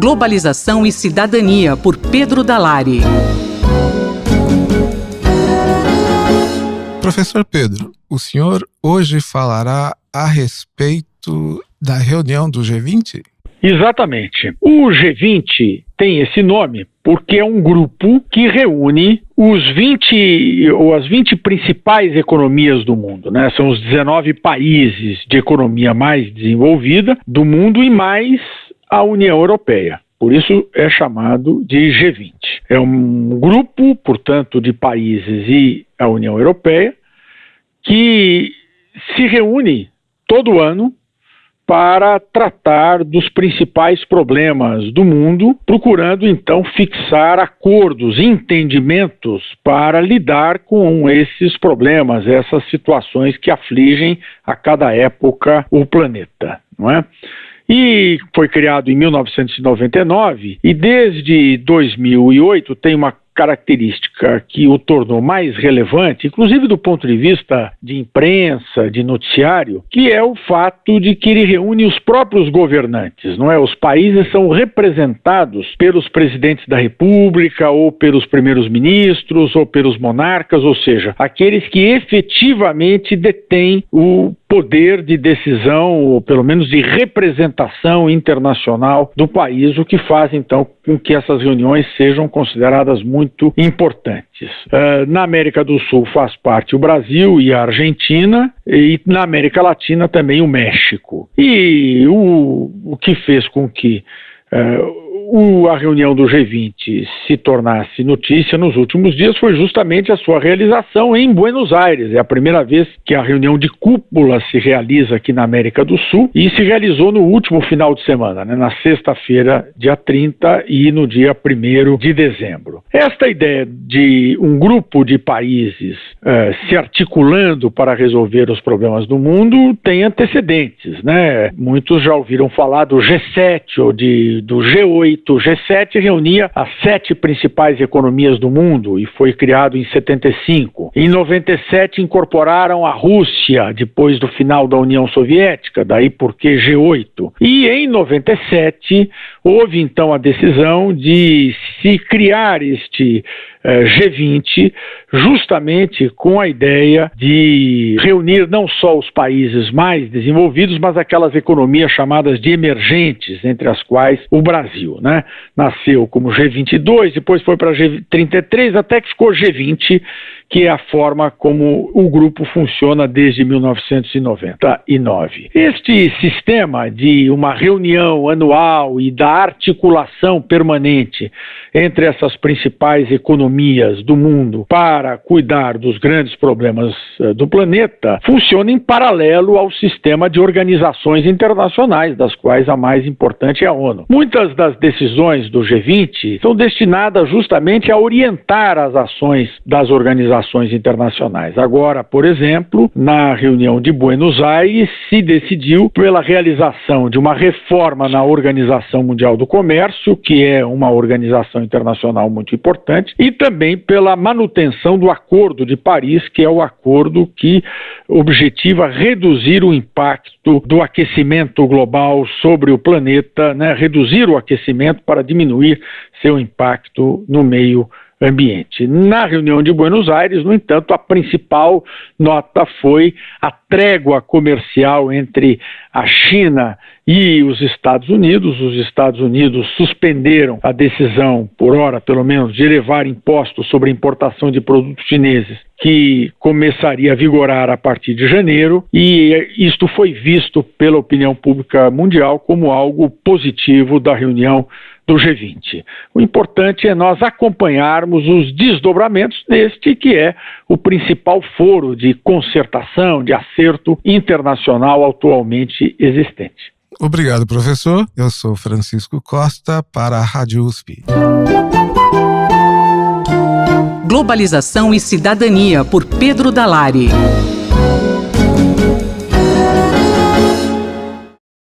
Globalização e Cidadania, por Pedro Dalari. Professor Pedro, o senhor hoje falará a respeito da reunião do G20? Exatamente. O G20 tem esse nome porque é um grupo que reúne as 20 principais economias do mundo, né? São os 19 países de economia mais desenvolvida do mundo e mais a União Europeia. Por isso é chamado de G20. É um grupo, portanto, de países e a União Europeia que se reúne todo ano para tratar dos principais problemas do mundo, procurando então fixar acordos, entendimentos para lidar com esses problemas, essas situações que afligem a cada época o planeta, não é? E foi criado em 1999 e desde 2008 tem uma característica que o tornou mais relevante, inclusive do ponto de vista de imprensa, de noticiário, que é o fato de que ele reúne os próprios governantes, não é? Os países são representados pelos presidentes da República, ou pelos primeiros ministros, ou pelos monarcas, ou seja, aqueles que efetivamente detêm o poder de decisão, ou pelo menos de representação internacional do país, o que faz então com que essas reuniões sejam consideradas muito importantes. Na América do Sul faz parte o Brasil e a Argentina, e na América Latina também o México. E o que fez com que a reunião do G20 se tornasse notícia nos últimos dias foi justamente a sua realização em Buenos Aires. É a primeira vez que a reunião de cúpula se realiza aqui na América do Sul e se realizou no último final de semana, né, na sexta-feira, dia 30 e no dia 1º de dezembro. Esta ideia de um grupo de países se articulando para resolver os problemas do mundo tem antecedentes, né? Muitos já ouviram falar do G7 ou do G8. O G7 reunia as 7 principais economias do mundo e foi criado em 75. Em 97 incorporaram a Rússia depois do final da União Soviética, daí porque G8. E em 97 houve então a decisão de se criar este G20 justamente com a ideia de reunir não só os países mais desenvolvidos, mas aquelas economias chamadas de emergentes, entre as quais o Brasil, né? Nasceu como G22, depois foi para G33, até que ficou G20, que é a forma como o grupo funciona desde 1999. Este sistema de uma reunião anual e da articulação permanente entre essas principais economias do mundo para cuidar dos grandes problemas do planeta funciona em paralelo ao sistema de organizações internacionais, das quais a mais importante é a ONU. Muitas das decisões do G20 são destinadas justamente a orientar as ações das organizações internacionais. Agora, por exemplo, na reunião de Buenos Aires, se decidiu pela realização de uma reforma na Organização Mundial do Comércio, que é uma organização internacional muito importante, e também pela manutenção do Acordo de Paris, que é o acordo que objetiva reduzir o impacto do aquecimento global sobre o planeta, né? Reduzir o aquecimento para diminuir seu impacto no meio ambiente. Na reunião de Buenos Aires, no entanto, a principal nota foi a trégua comercial entre a China e os Estados Unidos. Os Estados Unidos suspenderam a decisão, por hora pelo menos, de elevar impostos sobre a importação de produtos chineses, que começaria a vigorar a partir de janeiro, e isto foi visto pela opinião pública mundial como algo positivo da reunião do G20. O importante é nós acompanharmos os desdobramentos deste, que é o principal foro de concertação, de acerto internacional atualmente existente. Obrigado, professor. Eu sou Francisco Costa para a Rádio USP. Globalização e Cidadania, por Pedro Dalari.